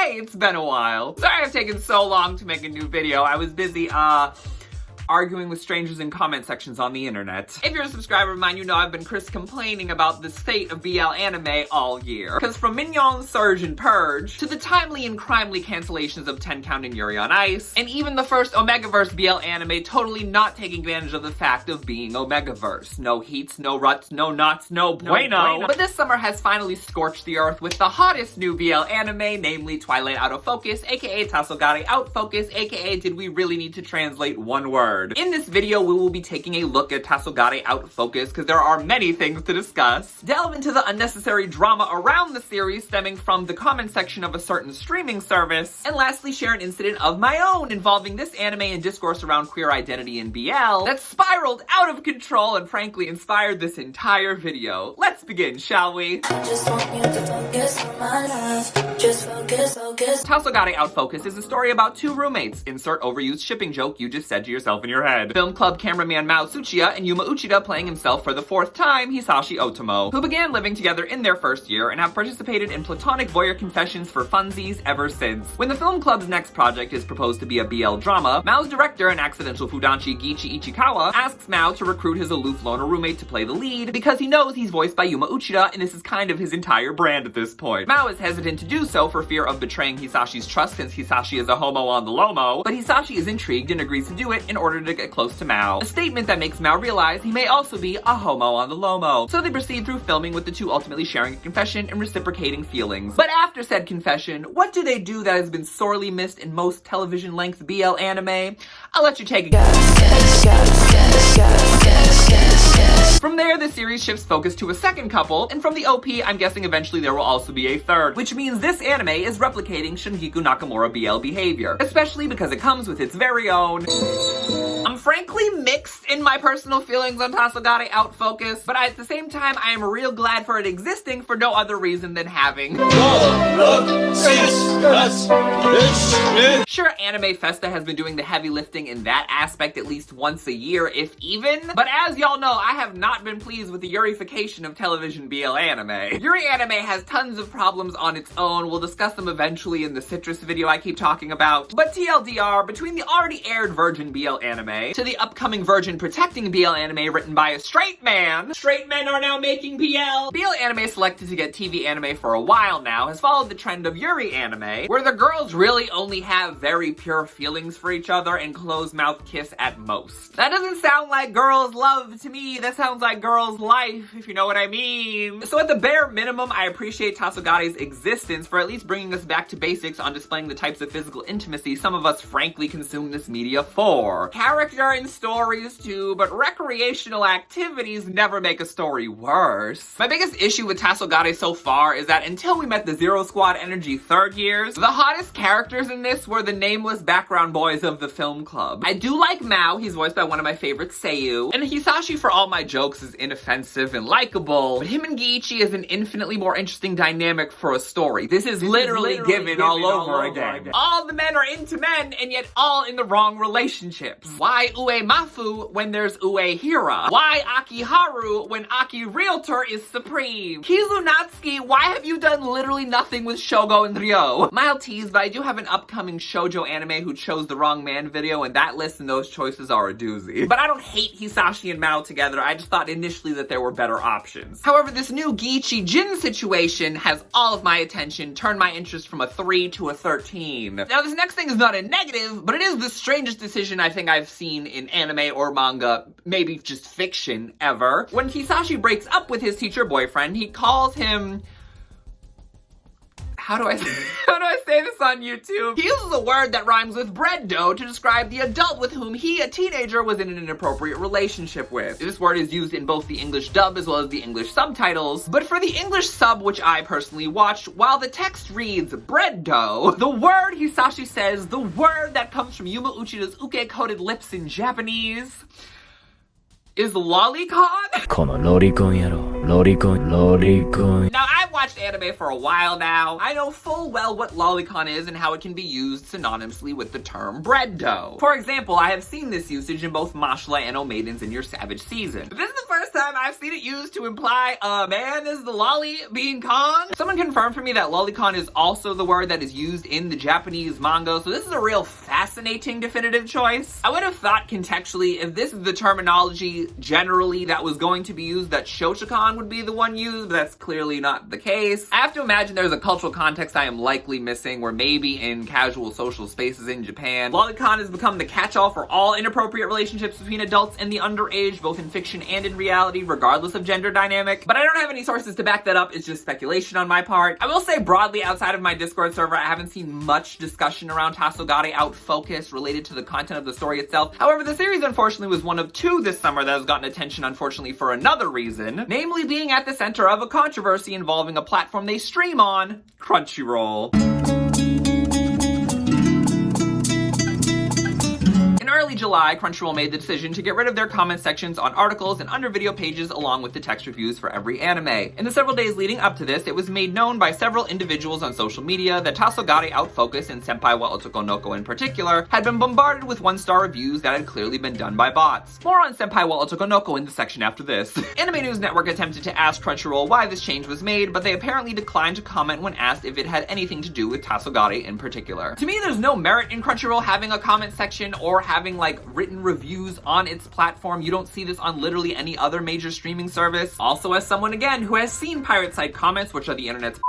Hey, it's been a while. Sorry I've taken so long to make a new video. I was busy, arguing with strangers in comment sections on the internet. If you're a subscriber of mine, you know I've been complaining about the state of BL anime all year. Because from Mignon, Surge, and Purge, to the timely and crimely cancellations of 10 Count and Yuri on Ice, and even the first Omegaverse BL anime totally not taking advantage of the fact of being Omegaverse. No heats, no ruts, no knots, no bueno. But this summer has finally scorched the earth with the hottest new BL anime, namely Twilight Out of Focus, aka Tasogare Out Focus, aka Did We Really Need to Translate One Word? In this video, we will be taking a look at Tasogare Out Focus because there are many things to discuss, delve into the unnecessary drama around the series stemming from the comment section of a certain streaming service, and lastly share an incident of my own involving this anime and discourse around queer identity in BL that spiraled out of control and frankly inspired this entire video. Let's begin, shall we? Just want you to focus on my love. Just focus. Tasogare Out Focus is a story about two roommates. Insert overused shipping joke you just said to yourself in your head. Film club cameraman Mao Tsuchiya and Yuma Uchida playing himself for the fourth time, Hisashi Otomo, who began living together in their first year and have participated in platonic voyeur confessions for funsies ever since. When the film club's next project is proposed to be a BL drama, Mao's director and accidental Fudanshi Gichi Ichikawa asks Mao to recruit his aloof loner roommate to play the lead because he knows he's voiced by Yuma Uchida and this is kind of his entire brand at this point. Mao is hesitant to do so for fear of betraying Hisashi's trust since Hisashi is a homo on the lomo, but Hisashi is intrigued and agrees to do it in order to get close to Mao. A statement that makes Mao realize he may also be a homo on the lomo. So they proceed through filming with the two ultimately sharing a confession and reciprocating feelings. But after said confession, what do they do that has been sorely missed in most television-length BL anime? I'll let you take it. From there, the series shifts focus to a second couple, and from the OP, I'm guessing eventually there will also be a third, which means this anime is replicating Shungiku Nakamura BL behavior, especially because it comes with its very own... I'm frankly mixed in my personal feelings on Tasogare Out Focus, but at the same time, I am real glad for it existing for no other reason than having... Sure, Anime Festa has been doing the heavy lifting in that aspect at least once a year, if even, but as y'all know, I have not been pleased with the Yurification of television BL anime. Yuri anime has tons of problems on its own, we'll discuss them eventually in the Citrus video I keep talking about, but TLDR, between the already aired Virgin BL anime to the upcoming Virgin Protecting BL anime written by a straight man, straight men are now making BL. BL anime selected to get TV anime for a while now has followed the trend of Yuri anime, where the girls really only have very pure feelings for each other and closed-mouth kiss at most. That doesn't sound like girls' love to me, that sounds like girls' life, if you know what I mean. So at the bare minimum, I appreciate Tasogare's existence for at least bringing us back to basics on displaying the types of physical intimacy some of us frankly consume this media for. Character and stories too, but recreational activities never make a story worse. My biggest issue with Tasogare so far is that until we met the Zero Squad Energy third years, the hottest characters in this were the nameless background boys of the film club. I do like Mao, he's voiced by one of my favorites, Seiyu, and Hisashi for all my jokes is inoffensive and likable, but him and Giichi is an infinitely more interesting dynamic for a story. This is literally given all over again. All the men are into men, and yet all in the wrong relationships. Why Ue Mafu when there's Ue Hira? Why Akiharu when Aki Realtor is supreme? Kizunatsuki, why have you done literally nothing with Shogo and Ryo? Mild tease, but I do have an upcoming shoujo anime who chose the wrong man video, and that list and those choices are a doozy. But I don't hate Hisashi and Mao together, I just thought initially that there were better options. However, this new Giichi Jin situation has all of my attention, turned my interest from a 3 to a 13. Now this next thing is not a negative, but it is the strangest decision I think I've seen in anime or manga, maybe just fiction, ever. When Hisashi breaks up with his teacher boyfriend, he calls him... How do I say this on YouTube? He uses a word that rhymes with bread dough to describe the adult with whom he, a teenager, was in an inappropriate relationship with. This word is used in both the English dub as well as the English subtitles, but for the English sub, which I personally watched, while the text reads bread dough, the word Hisashi says, the word that comes from Yuma Uchida's uke-coated lips in Japanese, is lolicon? このロリコン野郎 lolicon. Now, I've watched anime for a while now. I know full well what lolicon is and how it can be used synonymously with the term bread dough. For example, I have seen this usage in both Mashla and Maidens in Your Savage Season. This is the first time I've seen it used to imply a man is the lolly being con. Someone confirmed for me that lolicon is also the word that is used in the Japanese manga, so this is a real fascinating definitive choice. I would have thought contextually, if this is the terminology generally that was going to be used, that shouchikon would be the one used, but that's clearly not the case. I have to imagine there's a cultural context I am likely missing, where maybe in casual social spaces in Japan, lolicon has become the catch-all for all inappropriate relationships between adults and the underage, both in fiction and in reality, regardless of gender dynamic. But I don't have any sources to back that up, it's just speculation on my part. I will say broadly, outside of my Discord server, I haven't seen much discussion around Tasogare Out Focus related to the content of the story itself. However, the series unfortunately was one of two this summer that has gotten attention, unfortunately, for another reason, namely being at the center of a controversy involving a platform they stream on, Crunchyroll. In early July, Crunchyroll made the decision to get rid of their comment sections on articles and under video pages along with the text reviews for every anime. In the several days leading up to this, it was made known by several individuals on social media that Tasogare Out Focus and Senpai Is An Otokonoo in particular had been bombarded with one-star reviews that had clearly been done by bots. More on Senpai Is An Otokonoo in the section after this. Anime News Network attempted to ask Crunchyroll why this change was made, but they apparently declined to comment when asked if it had anything to do with Tasogare in particular. To me, there's no merit in Crunchyroll having a comment section or having like written reviews on its platform. You don't see this on literally any other major streaming service. Also, as someone again who has seen pirate site comments, which are the internet's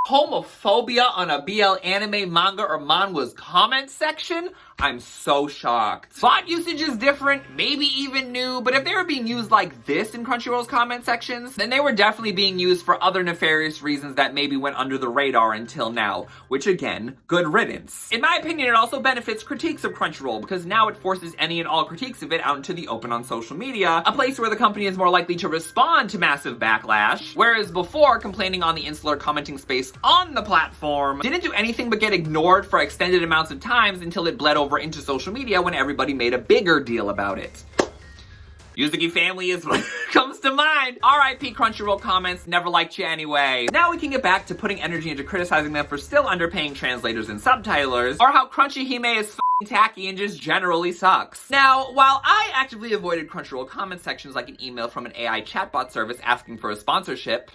homophobia on a BL anime, manga, or manhwa's comment section, I'm so shocked. Bot usage is different, maybe even new, but if they were being used like this in Crunchyroll's comment sections, then they were definitely being used for other nefarious reasons that maybe went under the radar until now, which again, good riddance. In my opinion, it also benefits critiques of Crunchyroll because now it forces any and all critiques of it out into the open on social media, a place where the company is more likely to respond to massive backlash, whereas before, complaining on the insular commenting space on the platform didn't do anything but get ignored for extended amounts of times until it bled over into social media when everybody made a bigger deal about it. Yuzuki family is what comes to mind. RIP Crunchyroll comments, never liked you anyway. Now we can get back to putting energy into criticizing them for still underpaying translators and subtitlers, or how Crunchyhime is f***ing tacky and just generally sucks. Now, while I actively avoided Crunchyroll comment sections like an email from an AI chatbot service asking for a sponsorship,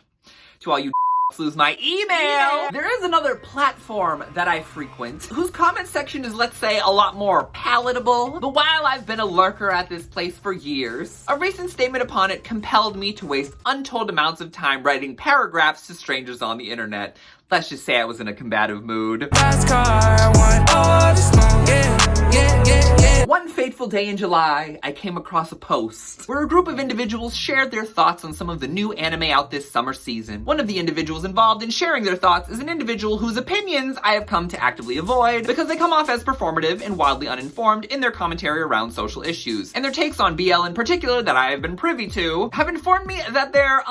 to all you lose my email. There is another platform that I frequent whose comment section is, let's say, a lot more palatable, but while I've been a lurker at this place for years, a recent statement upon it compelled me to waste untold amounts of time writing paragraphs to strangers on the internet. Let's just say I was in a combative mood. One fateful day in July, I came across a post where a group of individuals shared their thoughts on some of the new anime out this summer season. One of the individuals involved in sharing their thoughts is an individual whose opinions I have come to actively avoid because they come off as performative and wildly uninformed in their commentary around social issues. And their takes on BL in particular that I have been privy to have informed me that they're,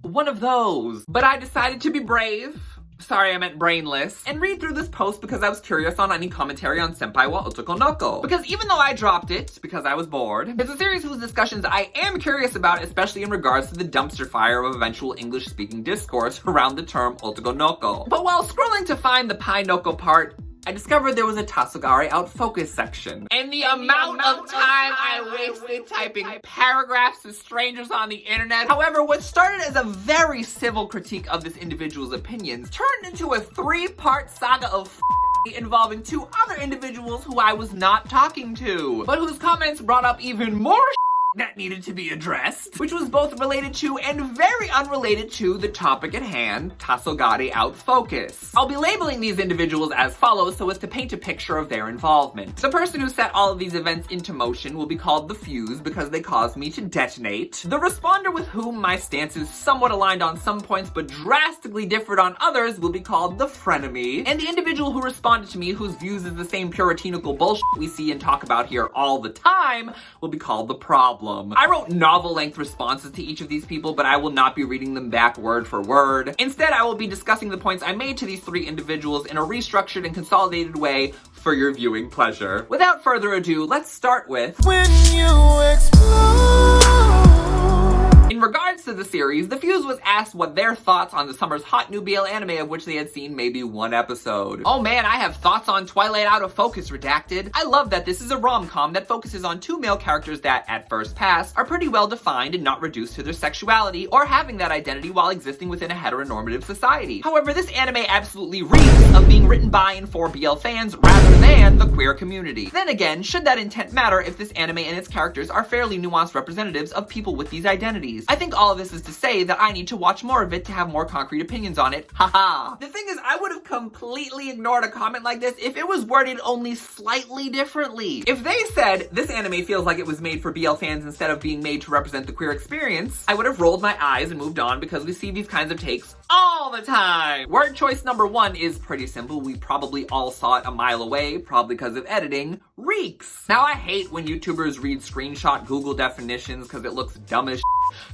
one of those. But I decided to be brave. Sorry, I meant brainless, and read through this post because I was curious on any commentary on Senpai wa Otokonoko. Because even though I dropped it because I was bored, it's a series whose discussions I am curious about, especially in regards to the dumpster fire of eventual English-speaking discourse around the term Otokonoko. But while scrolling to find the Painoko part, I discovered there was a Tasogare Out Focus section. And the amount of time I wasted typing paragraphs to strangers on the internet. However, what started as a very civil critique of this individual's opinions turned into a 3-part saga of involving 2 other individuals who I was not talking to, but whose comments brought up even more that needed to be addressed, which was both related to and very unrelated to the topic at hand, Tasogare Out Focus. I'll be labeling these individuals as follows so as to paint a picture of their involvement. The person who set all of these events into motion will be called the Fuse because they caused me to detonate. The responder with whom my stance is somewhat aligned on some points but drastically differed on others will be called the Frenemy. And the individual who responded to me whose views is the same puritanical bullshit we see and talk about here all the time will be called the Problem. I wrote novel-length responses to each of these people, but I will not be reading them back word for word. Instead, I will be discussing the points I made to these 3 individuals in a restructured and consolidated way for your viewing pleasure. Without further ado, let's start with When You Explode. In In regards to the series, The Fuse was asked what their thoughts on the summer's hot new BL anime of which they had seen maybe one episode. Oh man, I have thoughts on Twilight Out of Focus, redacted. I love that this is a rom-com that focuses on two male characters that, at first pass, are pretty well defined and not reduced to their sexuality or having that identity while existing within a heteronormative society. However, this anime absolutely reeks of being written by and for BL fans rather than the queer community. Then again, should that intent matter if this anime and its characters are fairly nuanced representatives of people with these identities? I think all of this is to say that I need to watch more of it to have more concrete opinions on it. Haha. The thing is, I would have completely ignored a comment like this if it was worded only slightly differently. If they said, this anime feels like it was made for BL fans instead of being made to represent the queer experience, I would have rolled my eyes and moved on because we see these kinds of takes all the time. Word choice number 1 is pretty simple. We probably all saw it a mile away, probably because of editing. Reeks. Now, I hate when YouTubers read screenshot Google definitions because it looks dumb as shit.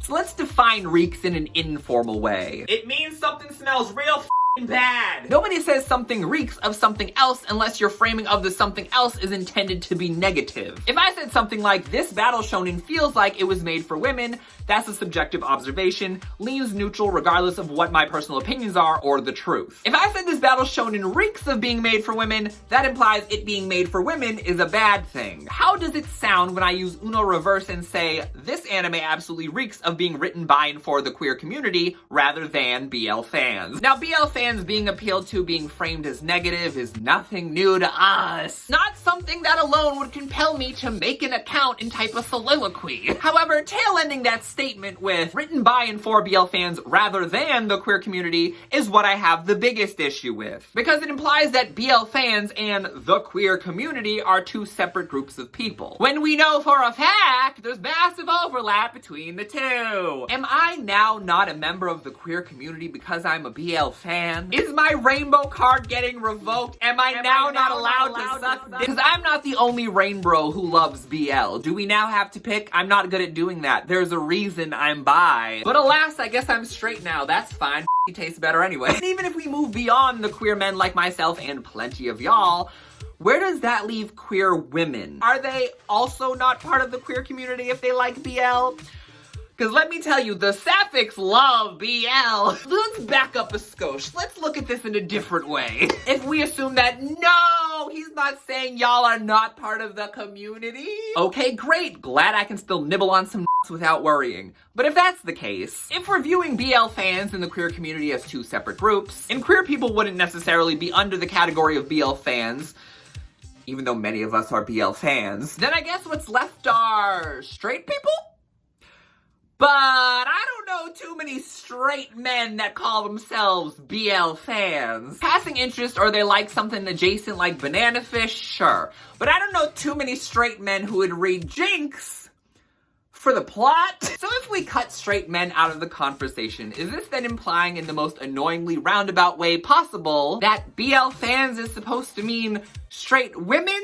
So let's define reeks in an informal way. It means something smells real bad. Nobody says something reeks of something else unless your framing of the something else is intended to be negative. If I said something like, this battle shonen feels like it was made for women, that's a subjective observation, leans neutral regardless of what my personal opinions are or the truth. If I said this battle shonen reeks of being made for women, that implies it being made for women is a bad thing. How does it sound when I use Uno reverse and say, this anime absolutely reeks of being written by and for the queer community rather than BL fans? Now, BL fans being appealed to being framed as negative is nothing new to us. Not something that alone would compel me to make an account and type a soliloquy. However, tail-ending that statement with written by and for BL fans rather than the queer community is what I have the biggest issue with. Because it implies that BL fans and the queer community are two separate groups of people. When we know for a fact there's massive overlap between the two. Am I now not a member of the queer community because I'm a BL fan? Is my rainbow card getting revoked? Am I now not allowed to suck dick? Because I'm not the only rainbow who loves BL. Do we now have to pick? I'm not good at doing that. There's a reason I'm bi. But alas, I guess I'm straight now. That's fine. He tastes better anyway. And even if we move beyond the queer men like myself and plenty of y'all, where does that leave queer women? Are they also not part of the queer community if they like BL? Because let me tell you, the sapphics love BL. Let's back up a skosh. Let's look at this in a different way. If we assume that, no, he's not saying y'all are not part of the community. Okay, great. Glad I can still nibble on some without worrying. But if that's the case, if we're viewing BL fans and the queer community as two separate groups, and queer people wouldn't necessarily be under the category of BL fans, even though many of us are BL fans, then I guess what's left are straight people? But I don't know too many straight men that call themselves BL fans. Passing interest or they like something adjacent like banana fish, sure. But I don't know too many straight men who would read Jinx for the plot. So if we cut straight men out of the conversation, is this then implying in the most annoyingly roundabout way possible that BL fans is supposed to mean straight women?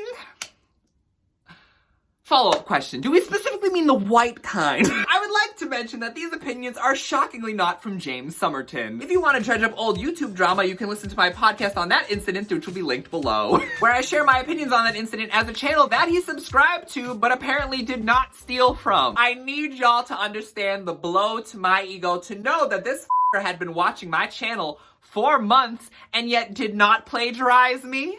Follow-up question, do we specifically mean the white kind? I would like to mention that these opinions are shockingly not from James Somerton. If you want to dredge up old YouTube drama, you can listen to my podcast on that incident, which will be linked below, where I share my opinions on that incident as a channel that he subscribed to, but apparently did not steal from. I need y'all to understand the blow to my ego to know that this had been watching my channel for months and yet did not plagiarize me.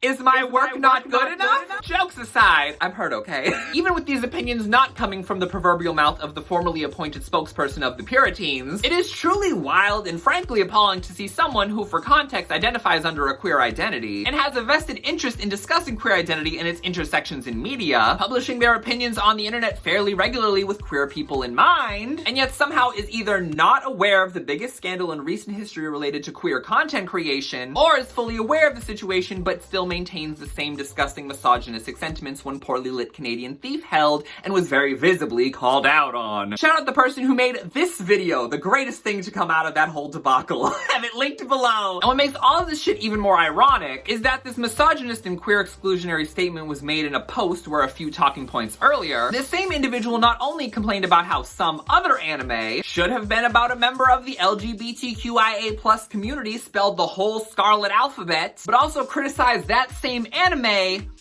Is my work not good enough? Jokes aside, I'm hurt, okay? Even with these opinions not coming from the proverbial mouth of the formerly appointed spokesperson of the Puritans, it is truly wild and frankly appalling to see someone who, for context, identifies under a queer identity and has a vested interest in discussing queer identity and its intersections in media, publishing their opinions on the internet fairly regularly with queer people in mind, and yet somehow is either not aware of the biggest scandal in recent history related to queer content creation, or is fully aware of the situation but still maintains the same disgusting misogynistic sentiments one poorly lit Canadian thief held and was very visibly called out on. Shout out the person who made this video the greatest thing to come out of that whole debacle. Have it linked below. And what makes all of this shit even more ironic is that this misogynist and queer exclusionary statement was made in a post where a few talking points earlier, this same individual not only complained about how some other anime should have been about a member of the LGBTQIA+ community spelled the whole scarlet alphabet, but also criticized that same anime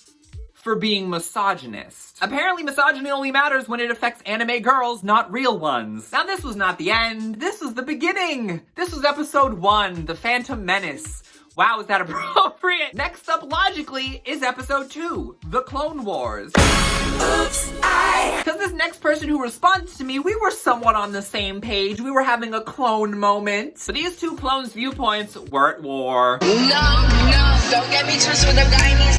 for being misogynist. Apparently misogyny only matters when it affects anime girls, not real ones. Now this was not the end, this was the beginning. This was episode 1, The Phantom Menace. Wow, is that appropriate? Next up, logically, is episode 2, The Clone Wars. Oops, Because this next person who responds to me, we were somewhat on the same page. We were having a clone moment. But these two clones' viewpoints were at war. No, don't get me twisted with them Guyanese.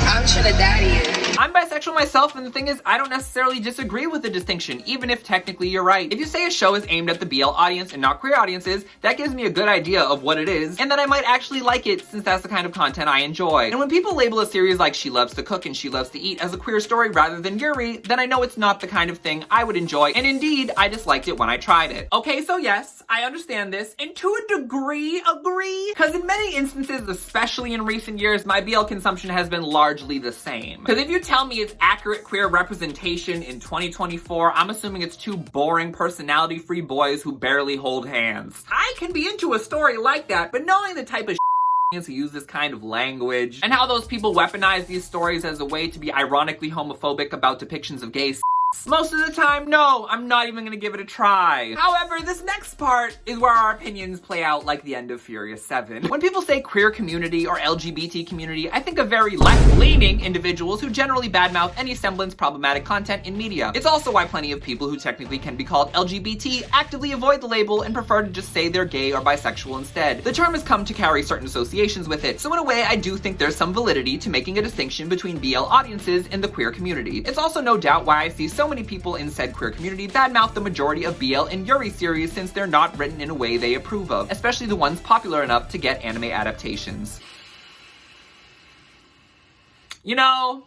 I'm Trinidadian. I'm bisexual myself, and the thing is, I don't necessarily disagree with the distinction, even if technically you're right. If you say a show is aimed at the BL audience and not queer audiences, that gives me a good idea of what it is, and that I might actually like it, since that's the kind of content I enjoy. And when people label a series like She Loves to Cook and She Loves to Eat as a queer story rather than Yuri, then I know it's not the kind of thing I would enjoy, and indeed, I disliked it when I tried it. Okay, so yes, I understand this, and to a degree, agree, because in many instances, especially in recent years, my BL consumption has been largely the same. Because if you tell me it's accurate queer representation in 2024, I'm assuming it's two boring, personality-free boys who barely hold hands. I can be into a story like that, but knowing the type of who use this kind of language, and how those people weaponize these stories as a way to be ironically homophobic about depictions of gay most of the time, no, I'm not even gonna give it a try. However, this next part is where our opinions play out like the end of Furious 7. When people say queer community or LGBT community, I think of very left-leaning individuals who generally badmouth any semblance problematic content in media. It's also why plenty of people who technically can be called LGBT actively avoid the label and prefer to just say they're gay or bisexual instead. The term has come to carry certain associations with it, so in a way I do think there's some validity to making a distinction between BL audiences and the queer community. It's also no doubt why I see so many people in said queer community badmouth the majority of BL and Yuri series since they're not written in a way they approve of, especially the ones popular enough to get anime adaptations. You know,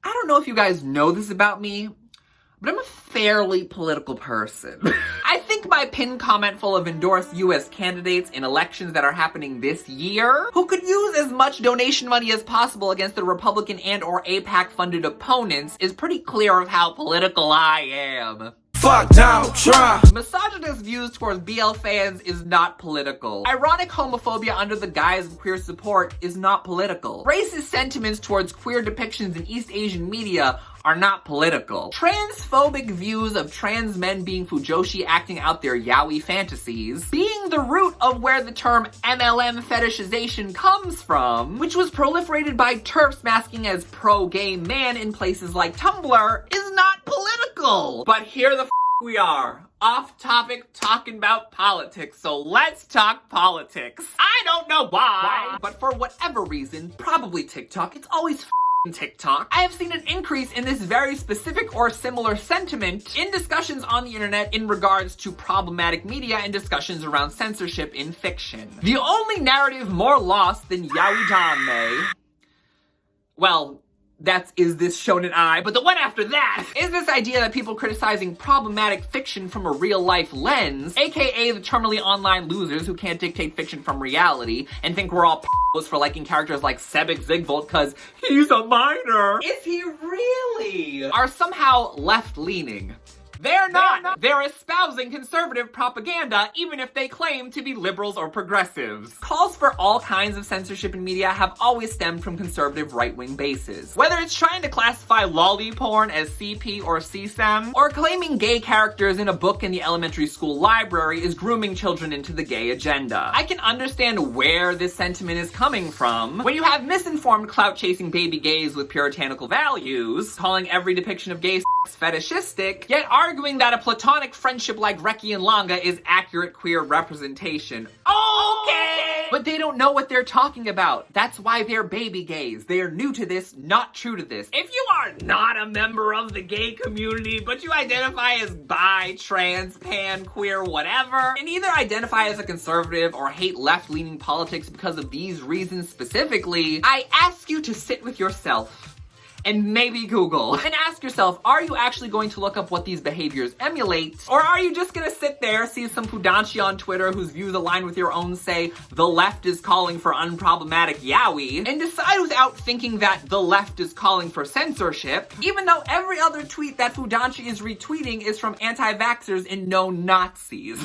I don't know if you guys know this about me, but I'm a fairly political person. I think my pinned comment full of endorsed US candidates in elections that are happening this year, who could use as much donation money as possible against the Republican and or AIPAC-funded opponents, is pretty clear of how political I am. Fuck Donald Trump! Misogynist views towards BL fans is not political. Ironic homophobia under the guise of queer support is not political. Racist sentiments towards queer depictions in East Asian media are not political. Transphobic views of trans men being fujoshi acting out their yaoi fantasies, being the root of where the term MLM fetishization comes from, which was proliferated by TERFs masking as pro-gay man in places like Tumblr, is not political. But here the we are, off topic talking about politics, so let's talk politics. I don't know why, but for whatever reason, probably TikTok, it's always TikTok, I have seen an increase in this very specific or similar sentiment in discussions on the internet in regards to problematic media and discussions around censorship in fiction. The only narrative more lost than yaoi danme, well, is this shonen ai, but the one after that is this idea that people criticizing problematic fiction from a real-life lens, aka the terminally online losers who can't dictate fiction from reality and think we're all p***os for liking characters like Sebek Zigvolt cause he's a minor. Is he really? Are somehow left-leaning. They're not. They're espousing conservative propaganda, even if they claim to be liberals or progressives. Calls for all kinds of censorship in media have always stemmed from conservative right-wing bases. Whether it's trying to classify lolly porn as CP or CSEM, or claiming gay characters in a book in the elementary school library is grooming children into the gay agenda. I can understand where this sentiment is coming from when you have misinformed clout-chasing baby gays with puritanical values, calling every depiction of gay fetishistic, yet arguing that a platonic friendship like Reki and Langa is accurate queer representation. Okay! But they don't know what they're talking about. That's why they're baby gays. They are new to this, not true to this. If you are not a member of the gay community, but you identify as bi, trans, pan, queer, whatever, and either identify as a conservative or hate left-leaning politics because of these reasons specifically, I ask you to sit with yourself and maybe Google, and ask yourself, are you actually going to look up what these behaviors emulate? Or are you just gonna sit there, see some fudanshi on Twitter whose views align with your own say, the left is calling for unproblematic yaoi, and decide without thinking that the left is calling for censorship, even though every other tweet that fudanshi is retweeting is from anti-vaxxers and no Nazis.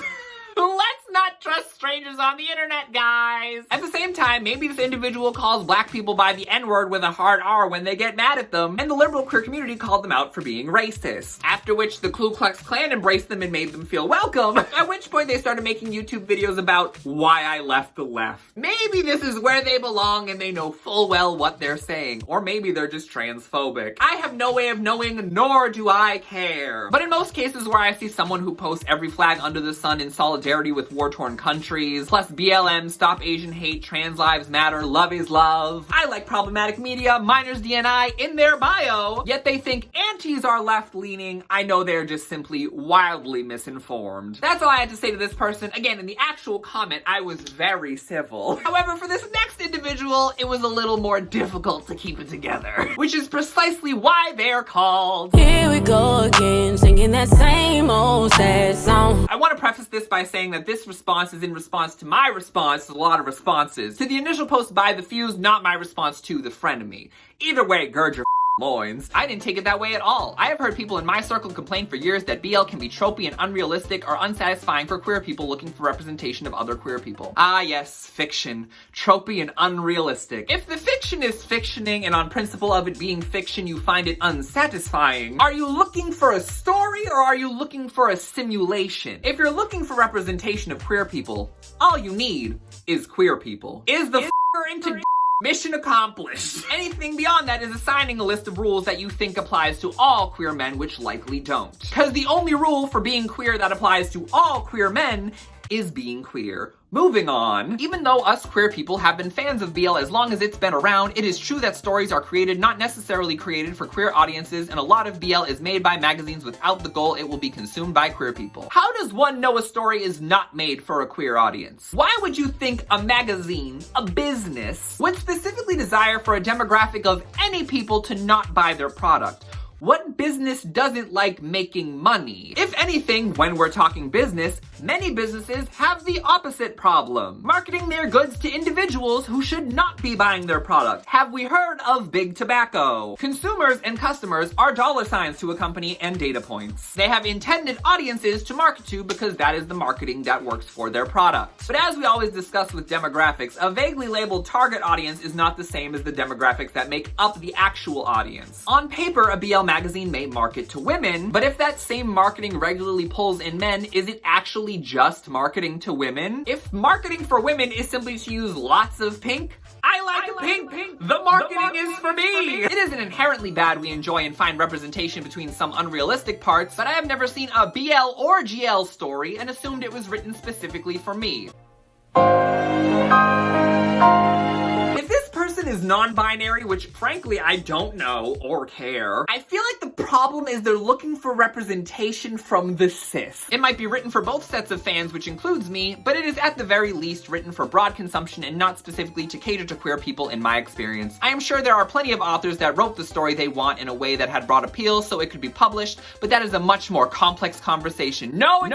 Let's not trust strangers on the internet, guys. At the same time, maybe this individual calls black people by the N-word with a hard R when they get mad at them, and the liberal queer community called them out for being racist. After which the Ku Klux Klan embraced them and made them feel welcome, at which point they started making YouTube videos about why I left the left. Maybe this is where they belong and they know full well what they're saying, or maybe they're just transphobic. I have no way of knowing, nor do I care. But in most cases where I see someone who posts every flag under the sun in solidarity with war-torn countries, plus BLM, Stop Asian Hate, Trans Lives Matter, Love is Love, I like problematic media, minors DNI in their bio, yet they think antis are left-leaning, I know they're just simply wildly misinformed. That's all I had to say to this person. Again, in the actual comment, I was very civil. However, for this next individual, it was a little more difficult to keep it together, which is precisely why they're called Here we go again, singing that same old sad song. I want to preface this by saying that this response is in response to my response to a lot of responses to the initial post by The Fuse, not my response to the frenemy. Either way, gird your loins. I didn't take it that way at all. I have heard people in my circle complain for years that BL can be tropey and unrealistic or unsatisfying for queer people looking for representation of other queer people. Ah yes, fiction. Tropey and unrealistic. If the fiction is fictioning and on principle of it being fiction you find it unsatisfying, are you looking for a story or are you looking for a simulation? If you're looking for representation of queer people, all you need is queer people. Is the into mission accomplished. Anything beyond that is assigning a list of rules that you think applies to all queer men, which likely don't. Because the only rule for being queer that applies to all queer men is being queer. Moving on. Even though us queer people have been fans of BL as long as it's been around, it is true that stories are created, not necessarily created for queer audiences, and a lot of BL is made by magazines without the goal it will be consumed by queer people. How does one know a story is not made for a queer audience? Why would you think a magazine, a business, would specifically desire for a demographic of any people to not buy their product? What business doesn't like making money? If anything, when we're talking business, many businesses have the opposite problem. Marketing their goods to individuals who should not be buying their product. Have we heard of big tobacco? Consumers and customers are dollar signs to a company and data points. They have intended audiences to market to because that is the marketing that works for their product. But as we always discuss with demographics, a vaguely labeled target audience is not the same as the demographics that make up the actual audience. On paper, a BL magazine may market to women, but if that same marketing regularly pulls in men, is it actually just marketing to women? If marketing for women is simply to use lots of pink, I like pink. The marketing is for me. It isn't inherently bad we enjoy and find representation between some unrealistic parts, but I have never seen a BL or GL story and assumed it was written specifically for me. If this person is non-binary, which frankly I don't know or care, I feel like the problem is they're looking for representation from the cis. It might be written for both sets of fans, which includes me, but it is at the very least written for broad consumption and not specifically to cater to queer people in my experience. I am sure there are plenty of authors that wrote the story they want in a way that had broad appeal so it could be published, but that is a much more complex conversation. No,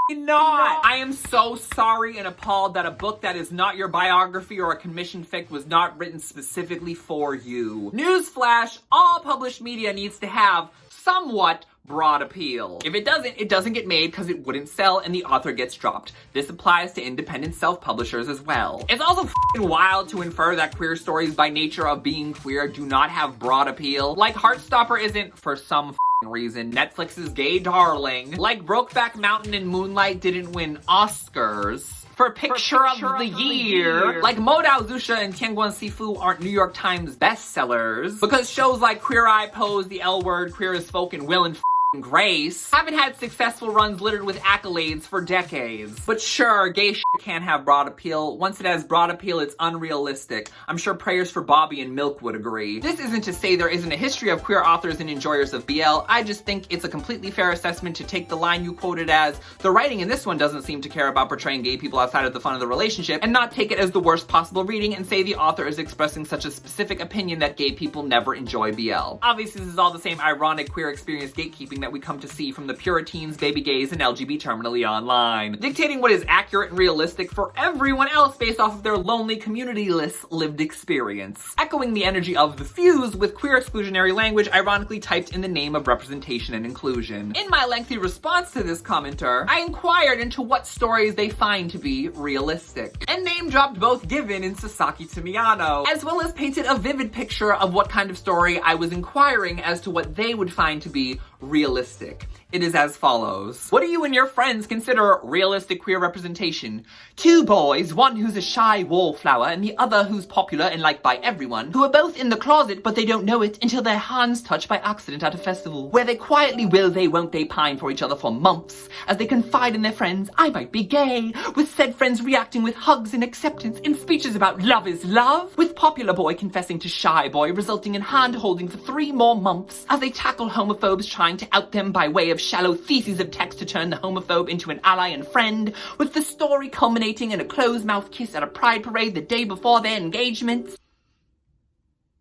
not. I am so sorry and appalled that a book that is not your biography or a commissioned fic was not written specifically for you. Newsflash, all published media needs to have somewhat broad appeal. If it doesn't get made because it wouldn't sell and the author gets dropped. This applies to independent self-publishers as well. It's also f***ing wild to infer that queer stories by nature of being queer do not have broad appeal. Like Heartstopper isn't, for some reason, Netflix's gay darling. Like Brokeback Mountain and Moonlight didn't win Oscars for Picture of the Year. Like Modao Zusha and Tianguan Sifu aren't New York Times bestsellers. Because shows like Queer Eye, Pose, The L Word, Queer as Folk, and Will and Grace haven't had successful runs littered with accolades for decades. But sure, gay shit can't have broad appeal. Once it has broad appeal, it's unrealistic. I'm sure Prayers for Bobby and Milk would agree. This isn't to say there isn't a history of queer authors and enjoyers of BL. I just think it's a completely fair assessment to take the line you quoted as, the writing in this one doesn't seem to care about portraying gay people outside of the fun of the relationship, and not take it as the worst possible reading and say the author is expressing such a specific opinion that gay people never enjoy BL. Obviously, this is all the same ironic queer experience gatekeeping everything that we come to see from the pure teens, baby gays, and LGBT terminally online, dictating what is accurate and realistic for everyone else based off of their lonely, community-less lived experience. Echoing the energy of The Fuse with queer exclusionary language ironically typed in the name of representation and inclusion. In my lengthy response to this commenter, I inquired into what stories they find to be realistic, and name-dropped both Given and Sasaki Tomiyano, as well as painted a vivid picture of what kind of story I was inquiring as to what they would find to be realistic. It is as follows. What do you and your friends consider realistic queer representation? Two boys, one who's a shy wallflower and the other who's popular and liked by everyone, who are both in the closet but they don't know it until their hands touch by accident at a festival, where they quietly will they won't they pine for each other for months, as they confide in their friends, I might be gay, with said friends reacting with hugs and acceptance in speeches about love is love, with popular boy confessing to shy boy, resulting in hand-holding for 3 more months as they tackle homophobes trying to out them by way of shallow theses of text to turn the homophobe into an ally and friend, with the story culminating in a closed-mouth kiss at a pride parade the day before their engagement.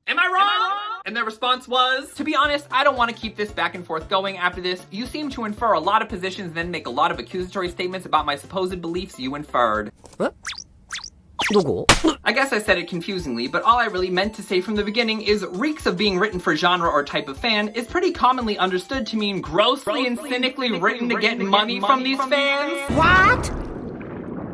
Am I wrong? And their response was, to be honest, I don't want to keep this back and forth going after this. You seem to infer a lot of positions and then make a lot of accusatory statements about my supposed beliefs you inferred. What? I guess I said it confusingly, but all I really meant to say from the beginning is reeks of being written for genre or type of fan is pretty commonly understood to mean grossly and cynically written to get money from these fans. What?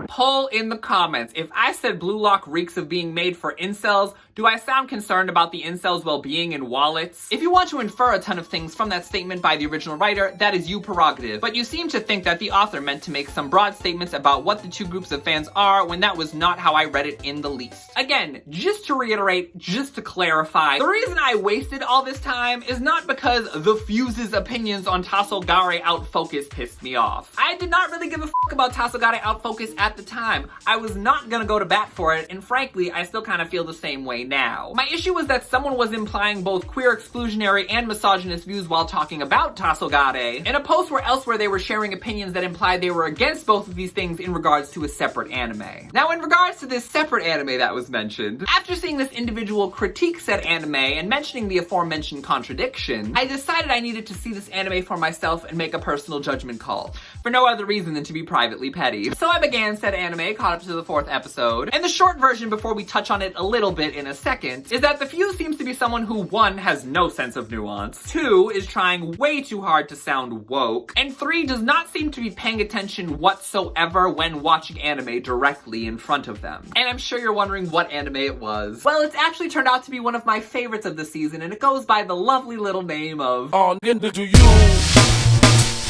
Poll in the comments. If I said Blue Lock reeks of being made for incels, do I sound concerned about the incels' well-being and wallets? If you want to infer a ton of things from that statement by the original writer, that is you prerogative. But you seem to think that the author meant to make some broad statements about what the two groups of fans are when that was not how I read it in the least. Again, just to reiterate, just to clarify, the reason I wasted all this time is not because The Fuse's opinions on Tasogare Out Focus pissed me off. I did not really give a fuck about Tasogare Out Focus at the time. I was not gonna go to bat for it, and frankly, I still kind of feel the same way now. My issue was that someone was implying both queer exclusionary and misogynist views while talking about Tasogare, in a post where elsewhere they were sharing opinions that implied they were against both of these things in regards to a separate anime. Now, in regards to this separate anime that was mentioned, after seeing this individual critique said anime and mentioning the aforementioned contradiction, I decided I needed to see this anime for myself and make a personal judgment call, for no other reason than to be privately petty. So I began said anime, caught up to the 4th episode, and the short version before we touch on it a little bit in a second is that the Fuse seems to be someone who 1, has no sense of nuance, 2, is trying way too hard to sound woke, and 3, does not seem to be paying attention whatsoever when watching anime directly in front of them. And I'm sure you're wondering what anime it was. Well, it's actually turned out to be one of my favorites of the season, and it goes by the lovely little name of... Oh, nigga, do you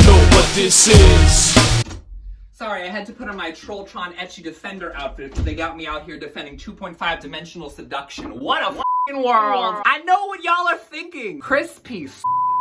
know what this is? Sorry, I had to put on my Trolltron Ecchi Defender outfit because they got me out here defending 2.5-dimensional seduction. What a f***ing world! I know what y'all are thinking! Crispy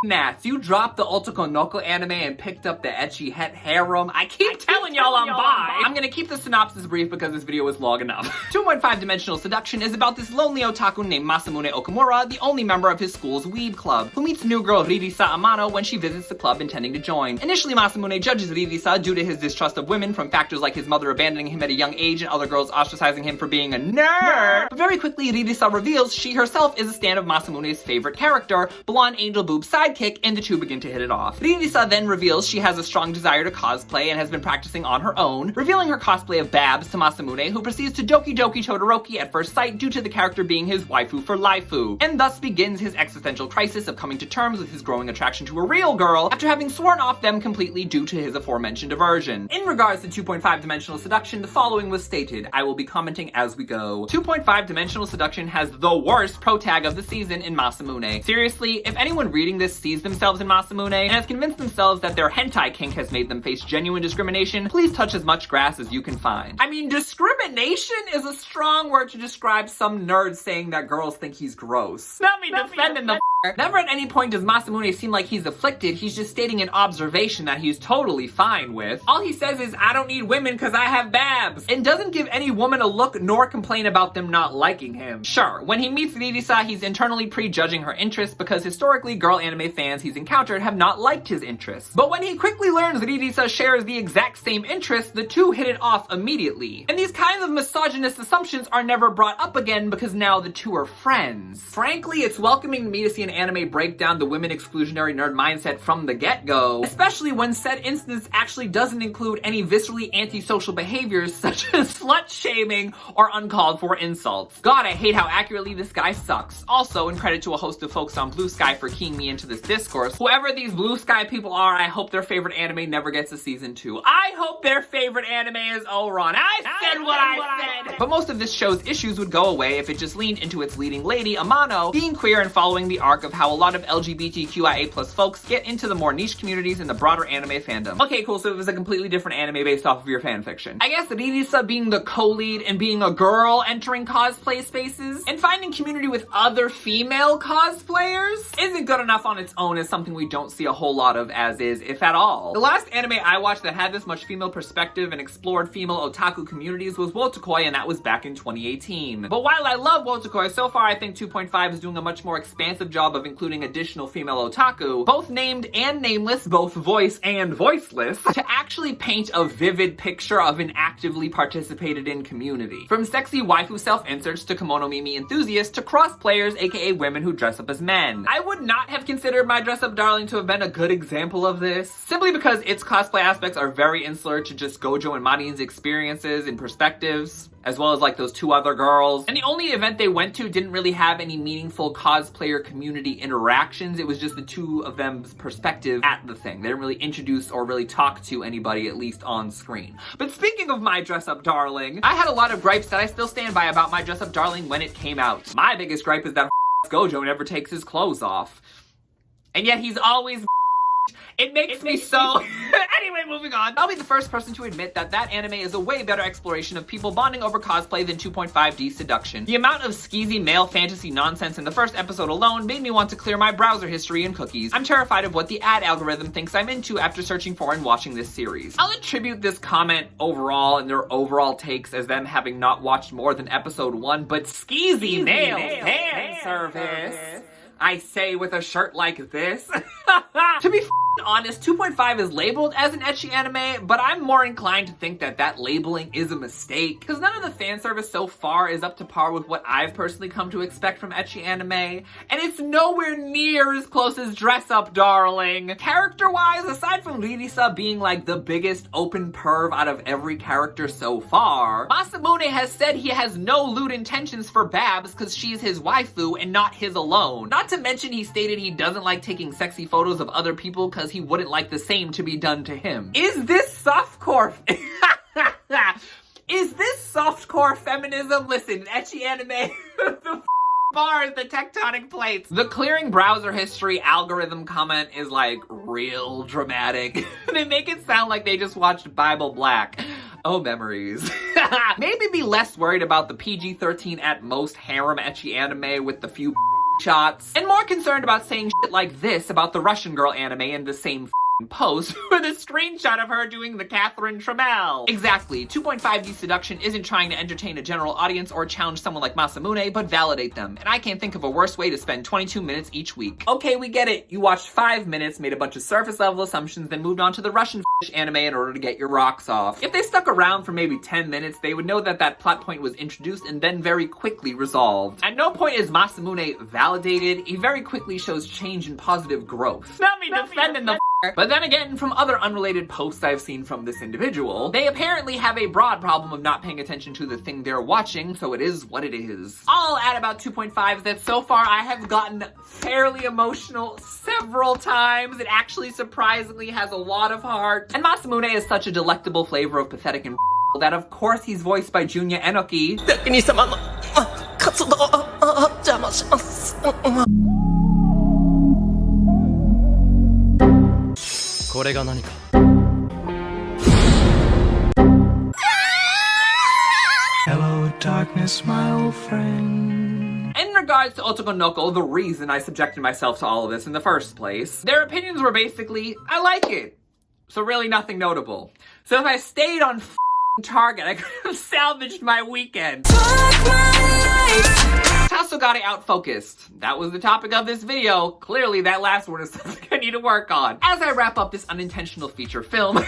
Nats, you dropped the Otokonoko anime and picked up the ecchi het harem. I keep telling y'all I'm bi. I'm gonna keep the synopsis brief because this video is long enough. 2.5-dimensional seduction is about this lonely otaku named Masamune Okamura, the only member of his school's weeb club, who meets new girl Ririsa Amano when she visits the club intending to join. Initially, Masamune judges Ririsa due to his distrust of women from factors like his mother abandoning him at a young age and other girls ostracizing him for being a nerd. But very quickly, Ririsa reveals she herself is a stan of Masamune's favorite character, blonde angel boob sidekick, and the two begin to hit it off. Ririsa then reveals she has a strong desire to cosplay and has been practicing on her own, revealing her cosplay of Babs to Masamune, who proceeds to Doki Doki Todoroki at first sight due to the character being his waifu for lifu, and thus begins his existential crisis of coming to terms with his growing attraction to a real girl after having sworn off them completely due to his aforementioned aversion. In regards to 2.5-dimensional seduction, the following was stated. I will be commenting as we go. 2.5-dimensional seduction has the worst protag of the season in Masamune. Seriously, if anyone reading this sees themselves in Masamune and has convinced themselves that their hentai kink has made them face genuine discrimination, please touch as much grass as you can find. I mean, discrimination is a strong word to describe some nerd saying that girls think he's gross. Not me defending the Never at any point does Masamune seem like he's afflicted, he's just stating an observation that he's totally fine with. All he says is, I don't need women cause I have babs, and doesn't give any woman a look nor complain about them not liking him. Sure, when he meets Ririsa, he's internally prejudging her interests because historically girl anime fans he's encountered have not liked his interests. But when he quickly learns Ririsa shares the exact same interests, the two hit it off immediately. And these kinds of misogynist assumptions are never brought up again because now the two are friends. Frankly, it's welcoming to me to see an an anime break down the women exclusionary nerd mindset from the get-go, especially when said instance actually doesn't include any viscerally antisocial behaviors such as slut-shaming or uncalled for insults. God, I hate how accurately this guy sucks. Also, in credit to a host of folks on Blue Sky for keying me into this discourse, whoever these Blue Sky people are, I hope their favorite anime never gets a season 2. I hope their favorite anime is Ouran. I said what I said! But most of this show's issues would go away if it just leaned into its leading lady, Amano, being queer and following the arc of how a lot of LGBTQIA+ folks get into the more niche communities in the broader anime fandom. Okay, cool, so it was a completely different anime based off of your fanfiction. I guess Ririsa being the co-lead and being a girl entering cosplay spaces and finding community with other female cosplayers isn't good enough on its own as something we don't see a whole lot of as is, if at all. The last anime I watched that had this much female perspective and explored female otaku communities was Wotakoi, and that was back in 2018. But while I love Wotakoi, so far I think 2.5 is doing a much more expansive job of including additional female otaku, both named and nameless, both voice and voiceless, to actually paint a vivid picture of an actively participated in community. From sexy waifu self-inserts to kimono mimi enthusiasts to cross-players, aka women who dress up as men. I would not have considered My Dress Up Darling to have been a good example of this, simply because its cosplay aspects are very insular to just Gojo and Marin's experiences and perspectives, as well as like those two other girls. And the only event they went to didn't really have any meaningful cosplayer community interactions. It was just the two of them's perspective at the thing. They didn't really introduce or really talk to anybody, at least on screen. But speaking of My Dress Up Darling, I had a lot of gripes that I still stand by about My Dress Up Darling when it came out. My biggest gripe is that Gojo never takes his clothes off. And yet he's always it makes me so... Anyway, moving on. I'll be the first person to admit that that anime is a way better exploration of people bonding over cosplay than 2.5D seduction. The amount of skeezy male fantasy nonsense in the first episode alone made me want to clear my browser history and cookies. I'm terrified of what the ad algorithm thinks I'm into after searching for and watching this series. I'll attribute this comment overall and their overall takes as them having not watched more than episode 1, but skeezy male fan service, I say with a shirt like this. To be honest, 2.5 is labeled as an ecchi anime, but I'm more inclined to think that that labeling is a mistake, because none of the fan service so far is up to par with what I've personally come to expect from ecchi anime, and it's nowhere near as close as Dress Up Darling. Character-wise, aside from Ririsa being like the biggest open perv out of every character so far, Masamune has said he has no lewd intentions for Babs because she's his waifu and not his alone. Not to mention he stated he doesn't like taking sexy photos of other people because he wouldn't like the same to be done to him. Is this softcore? Is this softcore feminism? Listen, ecchi anime, the bars, the tectonic plates. The clearing browser history algorithm comment is like real dramatic. They make it sound like they just watched Bible Black. Oh, memories. Maybe be less worried about the PG-13 at most harem ecchi anime with the few shots, and more concerned about saying shit like this about the Russian girl anime in the same post with a screenshot of her doing the Catherine Trammell. Exactly, 2.5D seduction isn't trying to entertain a general audience or challenge someone like Masamune, but validate them, and I can't think of a worse way to spend 22 minutes each week. Okay, we get it. You watched 5 minutes, made a bunch of surface level assumptions, then moved on to the Russian anime in order to get your rocks off. If they stuck around for maybe 10 minutes, they would know that that plot point was introduced and then very quickly resolved. At no point is Masamune validated. He very quickly shows change and positive growth. Not me defending the but then again, from other unrelated posts I've seen from this individual, they apparently have a broad problem of not paying attention to the thing they're watching, so it is what it is. I'll add about 2.5 is that so far I have gotten fairly emotional several times. It actually surprisingly has a lot of heart. And Masamune is such a delectable flavor of pathetic and that of course he's voiced by Junya Enoki. これが何か Hello, darkness, my old friend. In regards to Otokonoko, the reason I subjected myself to all of this in the first place, their opinions were basically, I like it. So really nothing notable. So if I stayed on target, I could have salvaged my weekend. Tasogare Out Focus. That was the topic of this video. Clearly that last one is something I need to work on. As I wrap up this unintentional feature film, I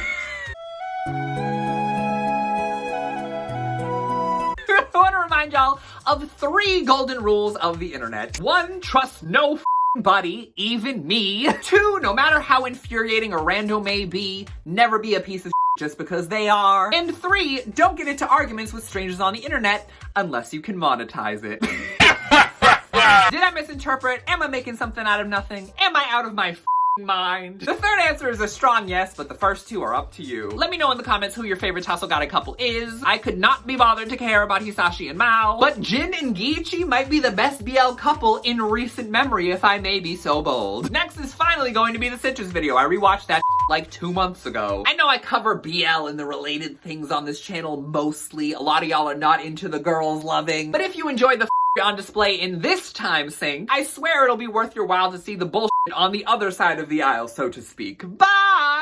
want to remind y'all of 3 golden rules of the internet. 1, trust no buddy, even me. 2, no matter how infuriating a rando may be, never be a piece of just because they are. And 3, don't get into arguments with strangers on the internet unless you can monetize it. Did I misinterpret? Am I making something out of nothing? Am I out of my mind? The third answer is a strong yes, but the first 2 are up to you. Let me know in the comments who your favorite Tasogare couple is. I could not be bothered to care about Hisashi and Mao, but Jin and Giichi might be the best BL couple in recent memory, if I may be so bold. Next is finally going to be the Citrus video. I rewatched that like 2 months ago. I know I cover BL and the related things on this channel mostly. A lot of y'all are not into the girls loving, but if you enjoyed the on display in this time sink, I swear it'll be worth your while to see the bullshit on the other side of the aisle, so to speak. Bye!